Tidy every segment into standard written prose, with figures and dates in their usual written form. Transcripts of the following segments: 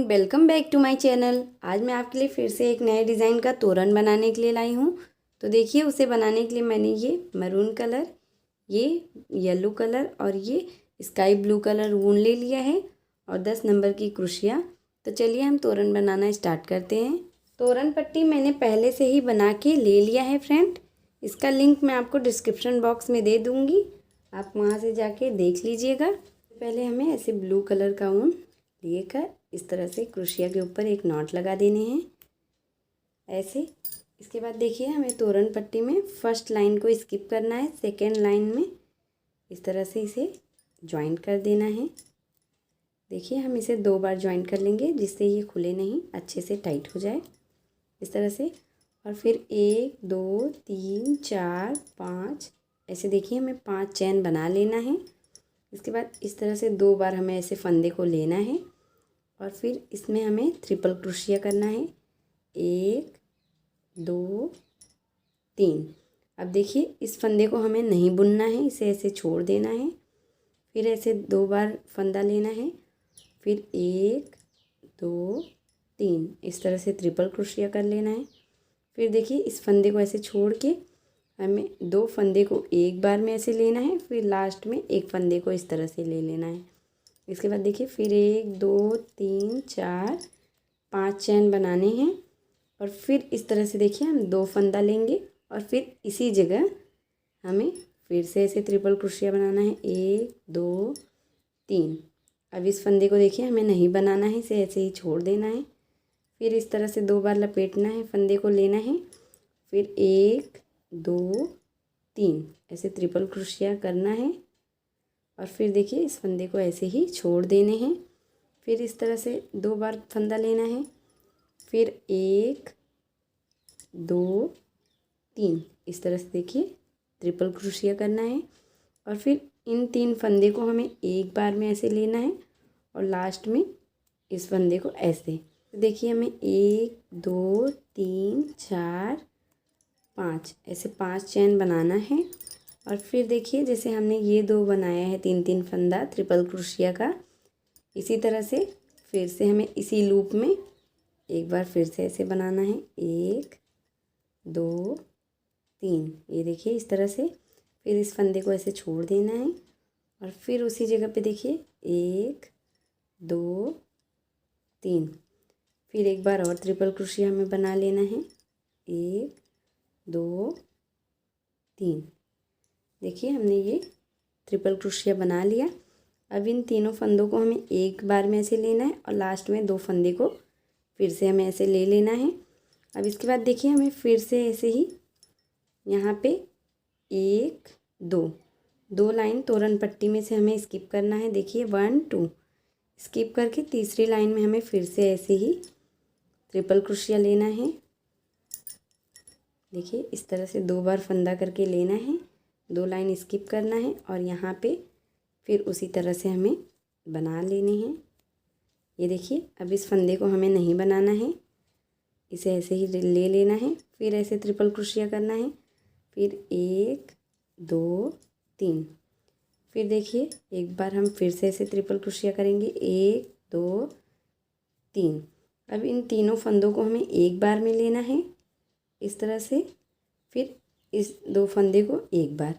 Morning, welcome back to my channel. आज मैं आपके लिए फिर से एक नए डिज़ाइन का तोरण बनाने के लिए लाई हूँ। तो देखिए, उसे बनाने के लिए मैंने ये मैरून कलर, ये येलो कलर और ये स्काई ब्लू कलर ऊन ले लिया है और 10 नंबर की क्रोशिया। तो चलिए हम तोरण बनाना स्टार्ट करते हैं। तोरण पट्टी मैंने पहले से ही बना के ले लिया है फ्रेंड। इसका लिंक मैं आपको डिस्क्रिप्शन बॉक्स में दे दूँगी, आप वहाँ से जाके देख लीजिएगा। पहले हमें ऐसे ब्लू कलर का ऊन लेकर इस तरह से क्रोशिया के ऊपर एक नॉट लगा देने हैं ऐसे। इसके बाद देखिए, हमें तोरण पट्टी में फर्स्ट लाइन को स्किप करना है, सेकेंड लाइन में इस तरह से इसे ज्वाइंट कर देना है। देखिए, हम इसे 2 बार ज्वाइंट कर लेंगे जिससे ये खुले नहीं, अच्छे से टाइट हो जाए इस तरह से। और फिर 1 2 3 4 5 ऐसे देखिए, हमें 5 चैन बना लेना है। इसके बाद इस तरह से 2 बार हमें ऐसे फंदे को लेना है और फिर इसमें हमें ट्रिपल क्रोशिया करना है, 1 2 3। अब देखिए, इस फंदे को हमें नहीं बुनना है, इसे ऐसे छोड़ देना है। फिर ऐसे 2 बार फंदा लेना है, फिर 1 2 3 इस तरह से ट्रिपल क्रोशिया कर लेना है। फिर देखिए, इस फंदे को ऐसे छोड़ के हमें 2 फंदे को एक बार में ऐसे लेना है, फिर लास्ट में एक फंदे को इस तरह से ले लेना है। इसके बाद देखिए, फिर 1 2 3 4 5 चैन बनाने हैं और फिर इस तरह से देखिए, हम 2 फंदा लेंगे और फिर इसी जगह हमें फिर से ऐसे ट्रिपल क्रोशिया बनाना है, 1 2 3। अब इस फंदे को देखिए, हमें नहीं बनाना है, इसे ऐसे ही छोड़ देना है। फिर इस तरह से 2 बार लपेटना है, फंदे को लेना है, फिर 1 2 3 ऐसे ट्रिपल क्रोशिया करना है और फिर देखिए, इस फंदे को ऐसे ही छोड़ देने हैं। फिर इस तरह से 2 बार फंदा लेना है, फिर 1 2 3 इस तरह से देखिए ट्रिपल क्रोशिया करना है और फिर इन 3 फंदे को हमें एक बार में ऐसे लेना है और लास्ट में इस फंदे को ऐसे देखिए, हमें 1 2 3 4 5 ऐसे 5 चैन बनाना है। और फिर देखिए, जैसे हमने ये 2 बनाया है 3 फंदा ट्रिपल क्रोशिया का, इसी तरह से फिर से हमें इसी लूप में एक बार फिर से ऐसे बनाना है, 1 2 3 ये देखिए इस तरह से। फिर इस फंदे को ऐसे छोड़ देना है और फिर उसी जगह पे देखिए 1 2 3 फिर एक बार और ट्रिपल क्रोशिया हमें बना लेना है, 1 2 3 देखिए, हमने ये ट्रिपल क्रोशिया बना लिया। अब इन तीनों फंदों को हमें एक बार में ऐसे लेना है और लास्ट में 2 फंदे को फिर से हमें ऐसे ले लेना है। अब इसके बाद देखिए, हमें फिर से ऐसे ही यहाँ पे 1 2 लाइन तोरण पट्टी में से हमें स्किप करना है। देखिए 1 2 स्किप करके तीसरी लाइन में हमें फिर से ऐसे ही ट्रिपल क्रोशिया लेना है। देखिए, इस तरह से 2 बार फंदा करके लेना है, 2 लाइन स्किप करना है और यहाँ पे फिर उसी तरह से हमें बना लेने हैं। ये देखिए, अब इस फंदे को हमें नहीं बनाना है, इसे ऐसे ही ले लेना है। फिर ऐसे ट्रिपल क्रोशिया करना है, फिर 1 2 3 फिर देखिए, एक बार हम फिर से ऐसे ट्रिपल क्रोशिया करेंगे, 1 2 3। अब इन तीनों फंदों को हमें एक बार में लेना है इस तरह से, फिर इस 2 फंदे को एक बार,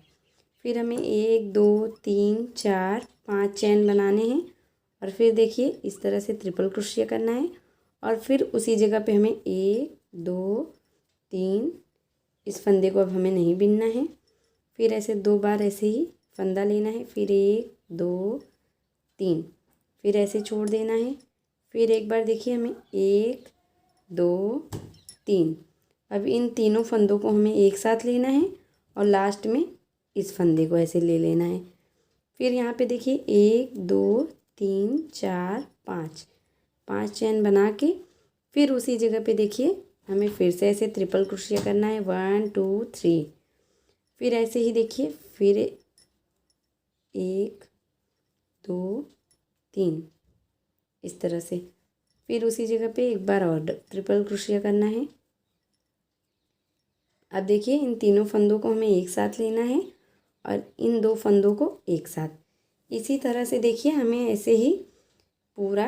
फिर हमें 1 2 3 4 5 चैन बनाने हैं और फिर देखिए, इस तरह से ट्रिपल क्रोशिया करना है और फिर उसी जगह पे हमें 1 2 3 इस फंदे को अब हमें नहीं बिनना है। फिर ऐसे 2 बार ऐसे ही फंदा लेना है, फिर 1 2 3 फिर ऐसे छोड़ देना है। फिर एक बार देखिए, हमें 1 2 3 अब इन तीनों फंदों को हमें एक साथ लेना है और लास्ट में इस फंदे को ऐसे ले लेना है। फिर यहाँ पे देखिए, 1 2 3 4 5 चैन बना के फिर उसी जगह पे देखिए, हमें फिर से ऐसे ट्रिपल क्रोशिया करना है, 1 2 3 फिर ऐसे ही देखिए, फिर 1 2 3 इस तरह से, फिर उसी जगह पे एक बार और ट्रिपल क्रोशिया करना है। अब देखिए, इन तीनों फंदों को हमें एक साथ लेना है और इन 2 फंदों को एक साथ। इसी तरह से देखिए, हमें ऐसे ही पूरा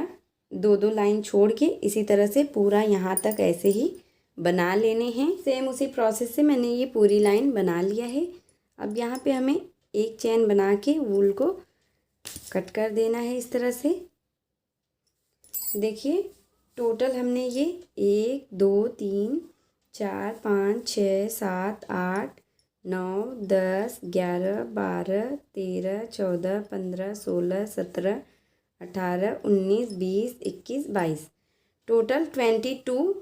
दो दो लाइन छोड़ के इसी तरह से पूरा यहाँ तक ऐसे ही बना लेने हैं। सेम उसी प्रोसेस से मैंने ये पूरी लाइन बना लिया है। अब यहाँ पे हमें एक चैन बना के वूल को कट कर देना है इस तरह से। देखिए टोटल हमने ये 1 2 3 4 5 6 7 8 9 10 11 12 13 14 15 16 17 18 19 20 21 22 टोटल 22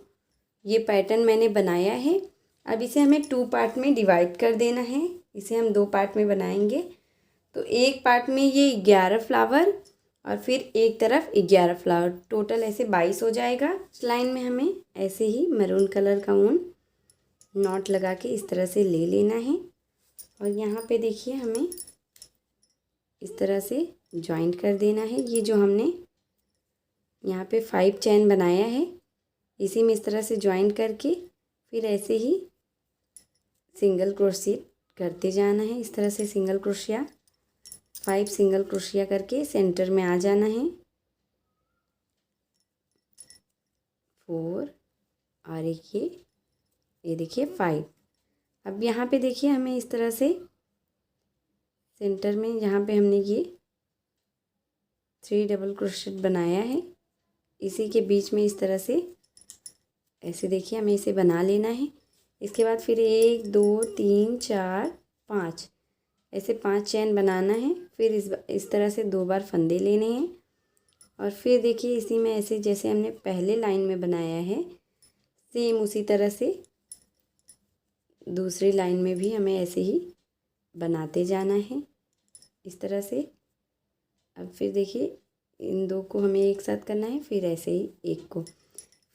ये पैटर्न मैंने बनाया है। अब इसे हमें 2 पार्ट में डिवाइड कर देना है। इसे हम 2 पार्ट में बनाएंगे। तो एक पार्ट में ये 11 फ्लावर और फिर एक तरफ 11 फ्लावर, टोटल ऐसे 22 हो जाएगा। इस लाइन में हमें ऐसे ही मैरून कलर का ऊन नॉट लगा के इस तरह से ले लेना है और यहाँ पे देखिए हमें इस तरह से जॉइंट कर देना है। ये जो हमने यहाँ पे 5 चैन बनाया है इसी में इस तरह से जॉइंट करके फिर ऐसे ही सिंगल क्रोशिया करते जाना है। इस तरह से सिंगल क्रोशिया 5 सिंगल क्रोशिया करके सेंटर में आ जाना है। 4 और एक ये देखिए 5। अब यहाँ पे देखिए हमें इस तरह से सेंटर में यहाँ पे हमने ये 3 डबल क्रोशेट बनाया है, इसी के बीच में इस तरह से ऐसे देखिए हमें इसे बना लेना है। इसके बाद फिर 1 2 3 4 5 ऐसे 5 चैन बनाना है। फिर इस तरह से 2 बार फंदे लेने हैं और फिर देखिए इसी में ऐसे जैसे हमने पहले लाइन में बनाया है सेम उसी तरह से दूसरी लाइन में भी हमें ऐसे ही बनाते जाना है इस तरह से। अब फिर देखिए इन 2 को हमें एक साथ करना है, फिर ऐसे ही एक को,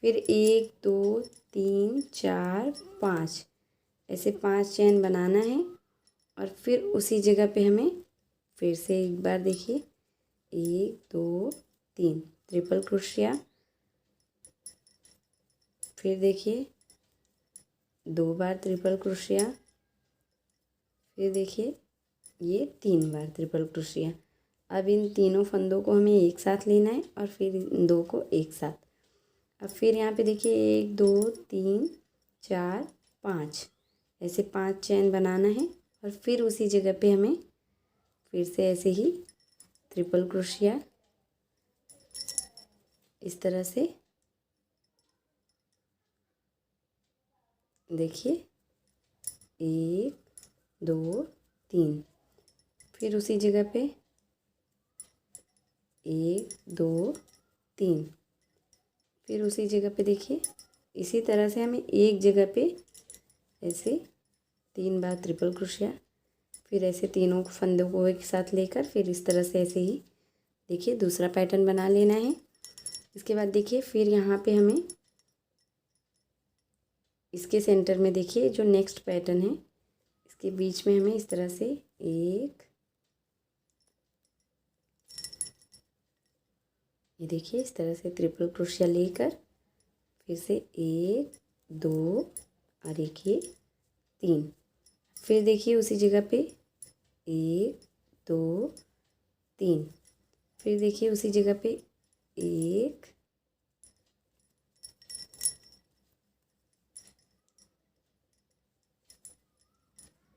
फिर 1 2 3 4 5 ऐसे 5 चैन बनाना है और फिर उसी जगह पे हमें फिर से एक बार देखिए 1 2 3 ट्रिपल क्रोशिया, फिर देखिए 2 बार ट्रिपल क्रोशिया, फिर देखिए ये 3 बार ट्रिपल क्रोशिया। अब इन तीनों फंदों को हमें एक साथ लेना है और फिर इन 2 को एक साथ। अब फिर यहाँ पे देखिए 1 2 3 4 5 ऐसे 5 चैन बनाना है और फिर उसी जगह पे हमें फिर से ऐसे ही ट्रिपल क्रोशिया इस तरह से देखिए 1 2 3, फिर उसी जगह पे 1 2 3, फिर उसी जगह पे देखिए इसी तरह से हमें एक जगह पे ऐसे 3 बार ट्रिपल क्रोशिया, फिर ऐसे तीनों फंदों को एक साथ लेकर फिर इस तरह से ऐसे ही देखिए दूसरा पैटर्न बना लेना है। इसके बाद देखिए फिर यहाँ पे हमें इसके सेंटर में देखिए जो नेक्स्ट पैटर्न है इसके बीच में हमें इस तरह से एक, ये देखिए इस तरह से ट्रिपल क्रोशिया लेकर फिर से 1 2 और एक ये 3, फिर देखिए उसी जगह पे 1 2 3, फिर देखिए उसी जगह पे 1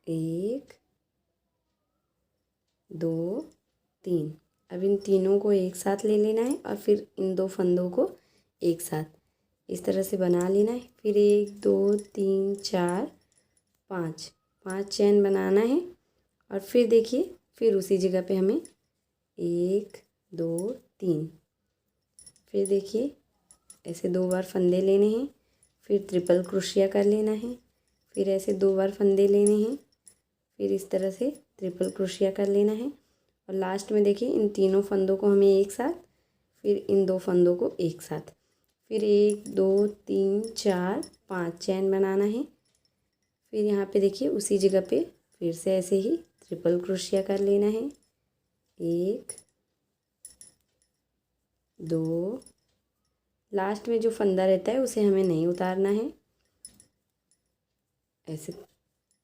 1 2 3। अब इन तीनों को एक साथ ले लेना है और फिर इन 2 फंदों को एक साथ इस तरह से बना लेना है। फिर 1 2 3 4 5 5 चैन बनाना है और फिर देखिए फिर उसी जगह पे हमें 1 2 3, फिर देखिए ऐसे 2 बार फंदे लेने हैं, फिर ट्रिपल क्रोशिया कर लेना है, फिर ऐसे 2 बार फंदे लेने हैं, फिर इस तरह से ट्रिपल क्रोशिया कर लेना है और लास्ट में देखिए इन तीनों फंदों को हमें एक साथ, फिर इन 2 फंदों को एक साथ, फिर 1 2 3 4 5 चैन बनाना है। फिर यहाँ पे देखिए उसी जगह पे फिर से ऐसे ही ट्रिपल क्रोशिया कर लेना है, 1 2, लास्ट में जो फंदा रहता है उसे हमें नहीं उतारना है, ऐसे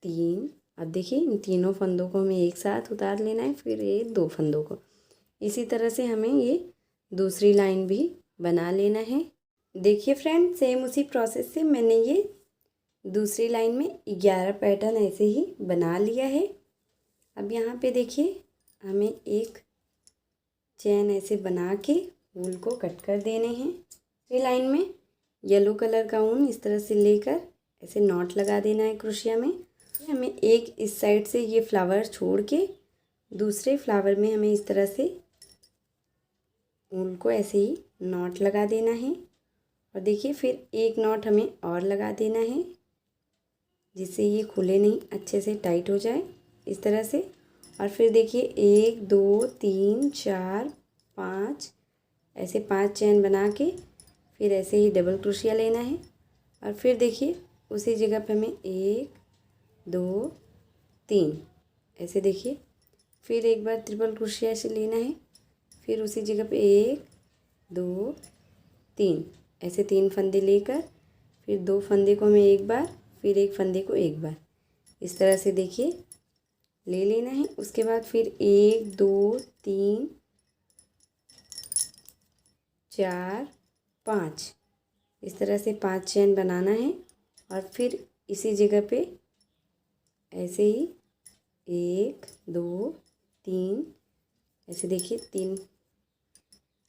3। अब देखिए इन तीनों फंदों को हमें एक साथ उतार लेना है, फिर ये 2 फंदों को। इसी तरह से हमें ये दूसरी लाइन भी बना लेना है। देखिए फ्रेंड, सेम उसी प्रोसेस से मैंने ये दूसरी लाइन में 11 पैटर्न ऐसे ही बना लिया है। अब यहाँ पे देखिए हमें एक चैन ऐसे बना के वूल को कट कर देने हैं। ये लाइन में येलो कलर का ऊन इस तरह से लेकर ऐसे नॉट लगा देना है क्रोशिया में। हमें एक इस साइड से ये फ्लावर छोड़ के दूसरे फ्लावर में हमें इस तरह से ऊन को ऐसे ही नॉट लगा देना है। और देखिए फिर एक नॉट हमें और लगा देना है जिससे ये खुले नहीं, अच्छे से टाइट हो जाए इस तरह से। और फिर देखिए 1 2 3 4 5 ऐसे 5 चैन बना के फिर ऐसे ही डबल क्रोशिया लेना है। और फिर देखिए उसी जगह पे हमें 1 2 3 ऐसे देखिए फिर एक बार ट्रिपल क्रोशिया से लेना है। फिर उसी जगह पे 1 2 3 ऐसे 3 फंदे लेकर फिर 2 फंदे को हमें एक बार, फिर एक फंदे को एक बार इस तरह से देखिए ले लेना है। उसके बाद फिर 1 2 3 4 5 इस तरह से 5 चैन बनाना है। और फिर इसी जगह पे ऐसे ही 1 2 3 ऐसे देखिए 3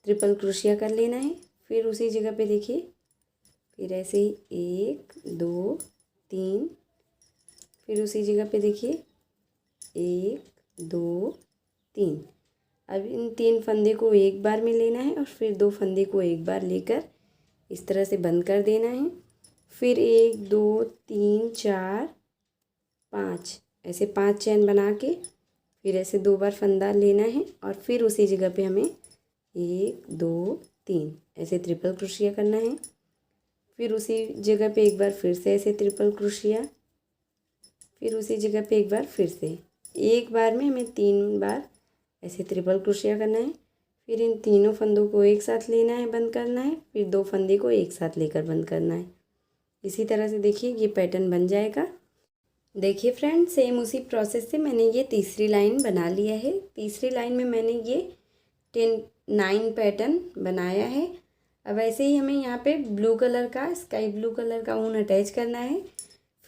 ट्रिपल क्रोशिया कर लेना है। फिर उसी जगह पे देखिए फिर ऐसे ही 1 2 3 फिर उसी जगह पे देखिए 1 2 3। अब इन 3 फंदे को एक बार में लेना है और फिर 2 फंदे को एक बार लेकर इस तरह से बंद कर देना है। फिर 1 2 3 4 5 ऐसे 5 चैन बना के फिर ऐसे 2 बार फंदा लेना है। और फिर उसी जगह पे हमें 1 2 3 ऐसे ट्रिपल क्रोशिया करना है। फिर उसी जगह पे एक बार फिर से ऐसे ट्रिपल क्रोशिया, फिर उसी जगह पे एक बार फिर से, एक बार में हमें 3 बार ऐसे ट्रिपल क्रोशिया करना है। फिर इन तीनों फंदों को एक साथ लेना है, बंद करना है, फिर 2 फंदे को एक साथ लेकर बंद करना है। इसी तरह से देखिए ये पैटर्न बन जाएगा। देखिए फ्रेंड, सेम उसी प्रोसेस से मैंने ये तीसरी लाइन बना लिया है। तीसरी लाइन में मैंने ये 9 पैटर्न बनाया है। अब ऐसे ही हमें यहाँ पे ब्लू कलर का, स्काई ब्लू कलर का ऊन अटैच करना है।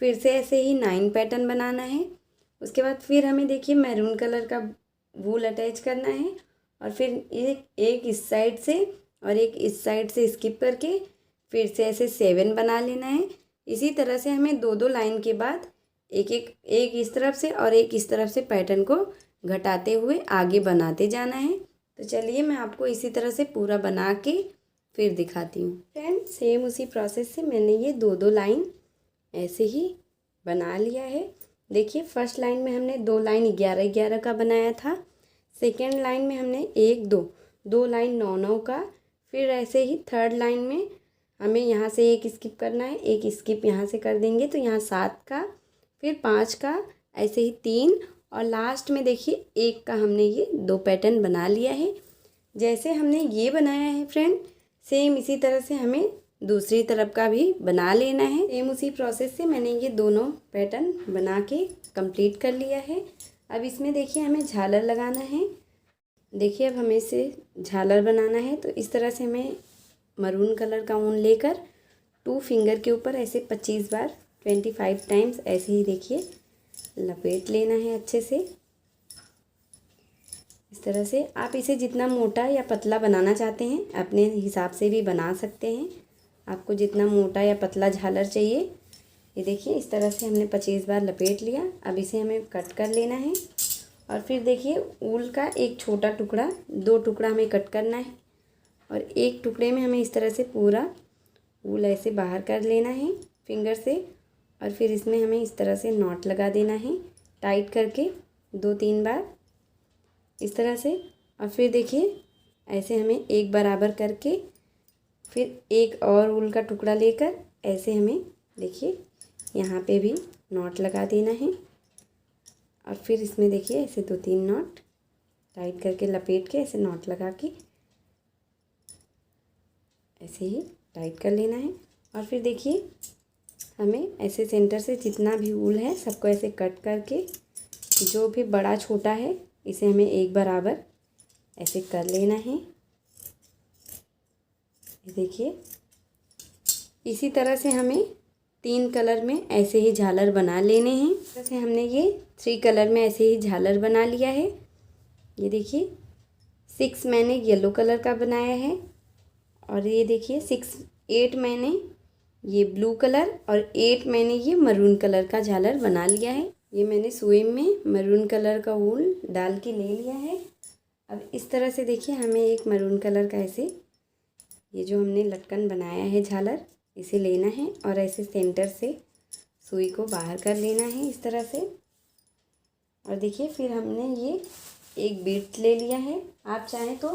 फिर से ऐसे ही 9 पैटर्न बनाना है। उसके बाद फिर हमें देखिए मैरून कलर का वूल अटैच करना है। और फिर एक इस साइड से और एक इस साइड से स्किप करके फिर से ऐसे 7 बना लेना है। इसी तरह से हमें 2 लाइन के बाद एक इस तरफ से और एक इस तरफ से पैटर्न को घटाते हुए आगे बनाते जाना है। तो चलिए मैं आपको इसी तरह से पूरा बना के फिर दिखाती हूँ। फ्रेंड, सेम उसी प्रोसेस से मैंने ये 2 लाइन ऐसे ही बना लिया है। देखिए फर्स्ट लाइन में हमने 2 लाइन 11 11 का बनाया था। सेकेंड लाइन में हमने 1 2 लाइन 9 9 का। फिर ऐसे ही थर्ड लाइन में हमें यहाँ से एक स्किप करना है, एक स्किप यहाँ से कर देंगे तो यहाँ 7 का, फिर 5 का, ऐसे ही 3 और लास्ट में देखिए 1 का हमने ये 2 पैटर्न बना लिया है। जैसे हमने ये बनाया है फ्रेंड, सेम इसी तरह से हमें दूसरी तरफ का भी बना लेना है। सेम उसी प्रोसेस से मैंने ये दोनों पैटर्न बना के कंप्लीट कर लिया है। अब इसमें देखिए हमें झालर लगाना है। देखिए अब हमें इसे झालर बनाना है तो इस तरह से हमें मरून कलर का ऊन लेकर 2 फिंगर के ऊपर ऐसे 25 बार 25 टाइम्स ऐसे ही देखिए लपेट लेना है अच्छे से। इस तरह से आप इसे जितना मोटा या पतला बनाना चाहते हैं अपने हिसाब से भी बना सकते हैं। आपको जितना मोटा या पतला झालर चाहिए। ये देखिए इस तरह से हमने 25 बार लपेट लिया। अब इसे हमें कट कर लेना है। और फिर देखिए ऊल का एक छोटा टुकड़ा, 2 टुकड़ा हमें कट करना है और एक टुकड़े में हमें इस तरह से पूरा ऊल ऐसे बाहर कर लेना है फिंगर से। और फिर इसमें हमें इस तरह से नॉट लगा देना है टाइट करके 2-3 बार इस तरह से। और फिर देखिए ऐसे हमें एक बराबर करके फिर एक और ऊल का टुकड़ा लेकर ऐसे हमें देखिए यहाँ पे भी नॉट लगा देना है। और फिर इसमें देखिए ऐसे 2-3 नॉट टाइट करके लपेट के ऐसे नॉट लगा के ऐसे ही टाइट कर लेना है। और फिर देखिए हमें ऐसे सेंटर से जितना भी ऊल है सबको ऐसे कट करके जो भी बड़ा छोटा है इसे हमें एक बराबर ऐसे कर लेना है। ये देखिए, इसी तरह से हमें 3 कलर में ऐसे ही झालर बना लेने हैं। जैसे हमने ये 3 कलर में ऐसे ही झालर बना लिया है। ये देखिए 6 मैंने येलो कलर का बनाया है और ये देखिए 8 मैंने ये ब्लू कलर और 8 मैंने ये मरून कलर का झालर बना लिया है। ये मैंने सुई में मरून कलर का वूल डाल के ले लिया है। अब इस तरह से देखिए हमें एक मरून कलर का ऐसे ये जो हमने लटकन बनाया है झालर, इसे लेना है और ऐसे सेंटर से सुई को बाहर कर लेना है इस तरह से। और देखिए फिर हमने ये एक बीट ले लिया है। आप चाहें तो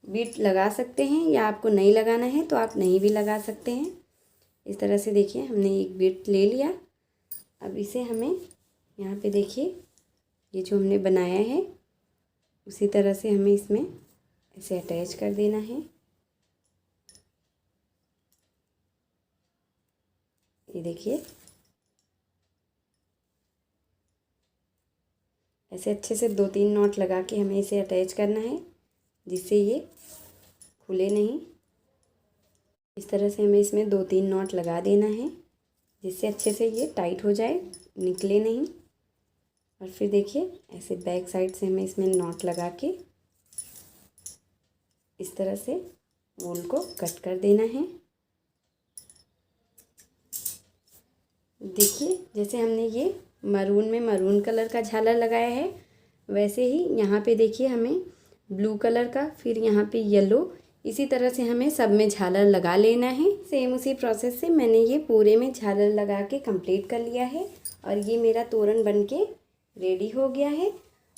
बीट लगा सकते हैं या आपको नहीं लगाना है तो आप नहीं भी लगा सकते हैं। इस तरह से देखिए हमने एक बीट ले लिया। अब इसे हमें यहाँ पे देखिए ये जो हमने बनाया है उसी तरह से हमें इसमें ऐसे अटैच कर देना है। ये देखिए ऐसे अच्छे से 2-3 नॉट लगा के हमें इसे अटैच करना है जिससे ये खुले नहीं। इस तरह से हमें इसमें 2-3 नॉट लगा देना है जिससे अच्छे से ये टाइट हो जाए, निकले नहीं। और फिर देखिए ऐसे बैक साइड से हमें इसमें नॉट लगा के इस तरह से वूल को कट कर देना है। देखिए जैसे हमने ये मरून में मरून कलर का झालर लगाया है वैसे ही यहाँ पे देखिए हमें ब्लू कलर का, फिर यहाँ पे येलो, इसी तरह से हमें सब में झालर लगा लेना है। सेम उसी प्रोसेस से मैंने ये पूरे में झालर लगा के कंप्लीट कर लिया है और ये मेरा तोरण बनके रेडी हो गया है।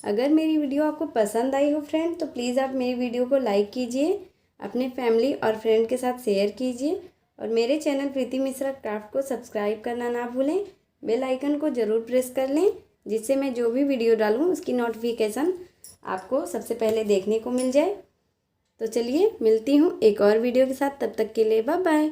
अगर मेरी वीडियो आपको पसंद आई हो फ्रेंड तो प्लीज़ आप मेरी वीडियो को लाइक कीजिए, अपने फैमिली और फ्रेंड के साथ शेयर कीजिए और मेरे चैनल प्रीति मिश्रा क्राफ्ट को सब्सक्राइब करना ना भूलें। बेल आइकन को ज़रूर प्रेस कर लें जिससे मैं जो भी वीडियो डालूँ उसकी नोटिफिकेशन आपको सबसे पहले देखने को मिल जाए। तो चलिए मिलती हूँ एक और वीडियो के साथ, तब तक के लिए बाय बाय।